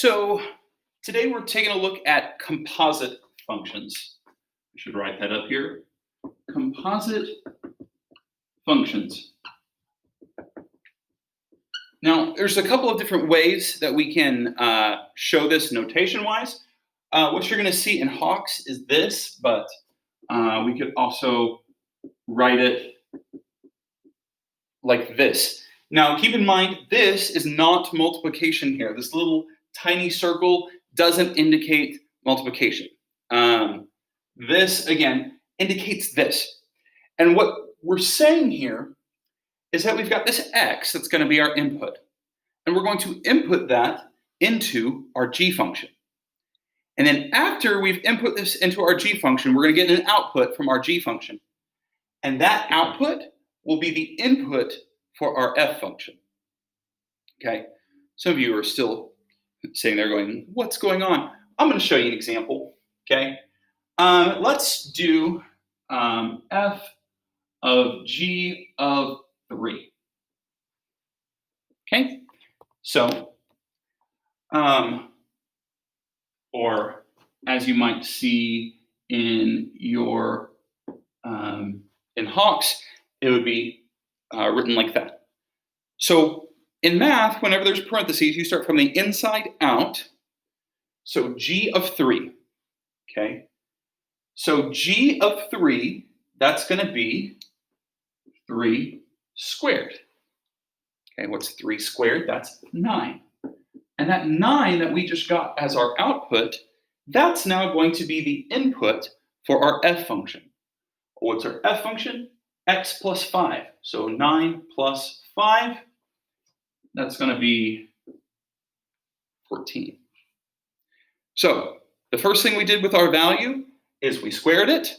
So today we're taking a look at composite functions. I should write that up here. Composite functions. Now, there's a couple of different ways that we can show this notation-wise. What you're going to see in Hawks is this, but we could also write it like this. Now, keep in mind, this is not multiplication here. This little tiny circle doesn't indicate multiplication. This, again, indicates this. And what we're saying here is that we've got this x that's going to be our input. And we're going to input that into our g function. And then after we've input this into our g function, we're going to get an output from our g function. And that output will be the input for our f function. Okay, some of you are still sitting there going, what's going on? I'm going to show you an example. Okay, let's do f of g of 3. Okay, so, or as you might see in your, in Hawks, it would be written like that. So in math, whenever there's parentheses, you start from the inside out. So g of 3, okay? So g of 3, that's going to be 3 squared. Okay, what's 3 squared? That's 9. And that 9 that we just got as our output, that's now going to be the input for our f function. What's our f function? X plus 5. So 9 plus 5, that's going to be 14. So the first thing we did with our value is we squared it,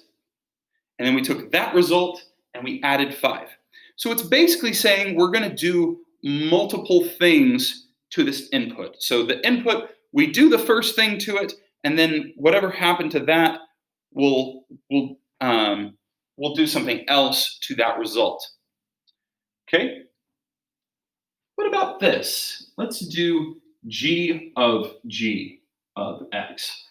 and then we took that result and we added 5. So it's basically saying we're going to do multiple things to this input. So the input, we do the first thing to it, and then whatever happened to that, we'll do something else to that result. Okay? What about this? Let's do g of x.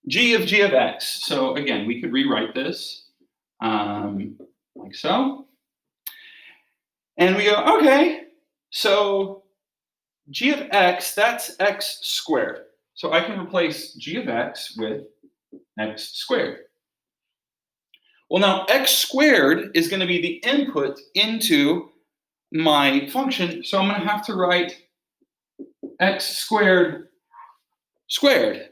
G of x. So again, we could rewrite this like so. And we go, okay, so g of x, that's x squared. So I can replace g of x with x squared. Well, now x squared is going to be the input into my function, so I'm going to have to write x squared squared.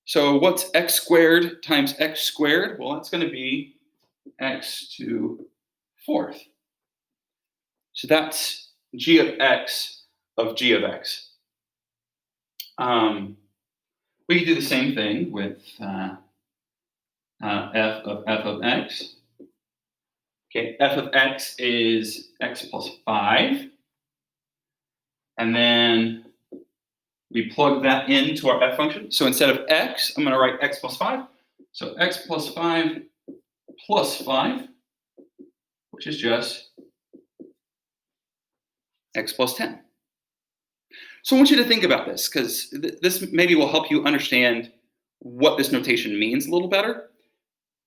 So what's x squared times x squared? Well, that's going to be x to 4th. So that's g of x of g of x. We can do the same thing with f of x. Okay, f of x is x plus 5. And then we plug that into our f function. So instead of x, I'm going to write x plus 5. So x plus 5 plus 5, which is just x plus 10. So I want you to think about this, because this maybe will help you understand what this notation means a little better.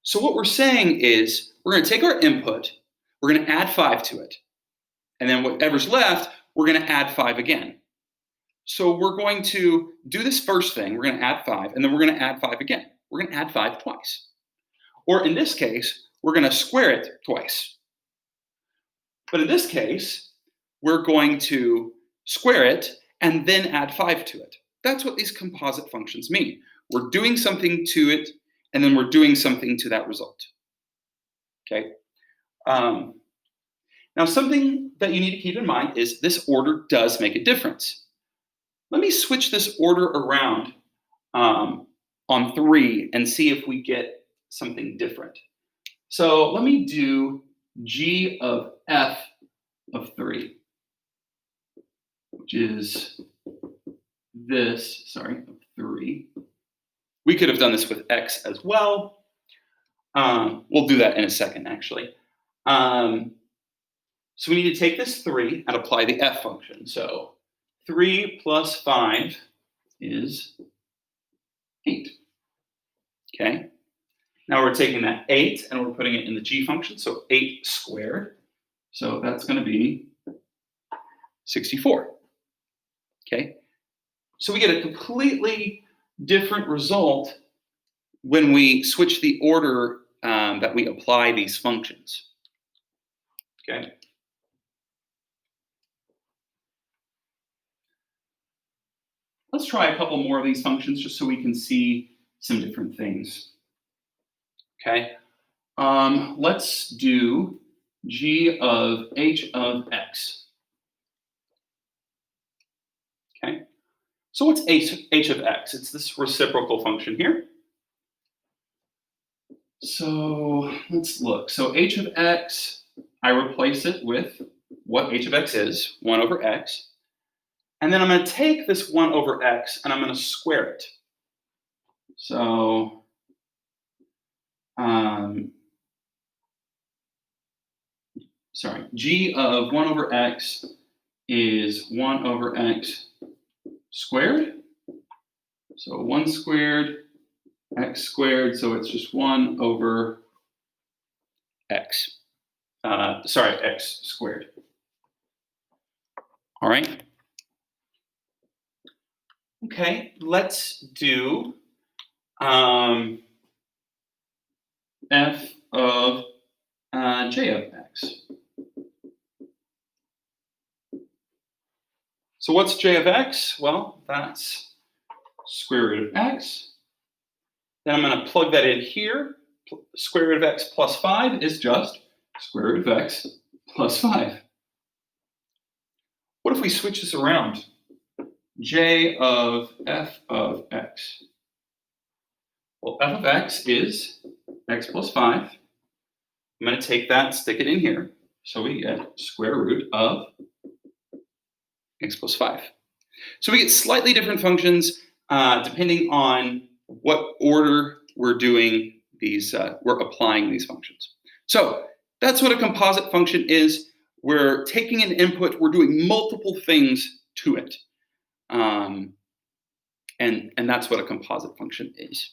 So what we're saying is we're going to take our input, we're going to add 5 to it, and then whatever's left, we're going to add 5 again. So we're going to do this first thing, we're going to add 5, and then we're going to add 5 again. We're going to add 5 twice. Or in this case, we're going to square it twice. But in this case, we're going to square it and then add 5 to it. That's what these composite functions mean. We're doing something to it, and then we're doing something to that result. Okay? Now, something that you need to keep in mind is this order does make a difference. Let me switch this order around on 3 and see if we get something different. So let me do g of f of 3, which is this, sorry, of 3. We could have done this with x as well. We'll do that in a second, actually. So we need to take this 3 and apply the f function. So 3 plus 5 is 8. Okay? Now we're taking that 8 and we're putting it in the g function, so 8 squared. So that's going to be 64. Okay? So we get a completely different result when we switch the order that we apply these functions. Okay? Let's try a couple more of these functions just so we can see some different things. Okay? Let's do g of h of x. Okay? So what's h of x? It's this reciprocal function here. So let's look. So h of x, I replace it with what h of x is, 1 over x. And then I'm going to take this 1 over x and I'm going to square it. So g of 1 over x is 1 over x squared. So 1 squared, x squared, so it's just 1 over x. X squared. All right. Okay, let's do f of j of x. So what's j of x? Well, that's square root of x. Then I'm going to plug that in here. Square root of x plus 5 is just square root of x plus 5. What if we switch this around? J of f of x. Well, f of x is x plus 5. I'm going to take that and stick it in here. So we get square root of x plus 5. So we get slightly different functions depending on what order we're doing these, we're applying these functions. So that's what a composite function is. We're taking an input, we're doing multiple things to it. And that's what a composite function is.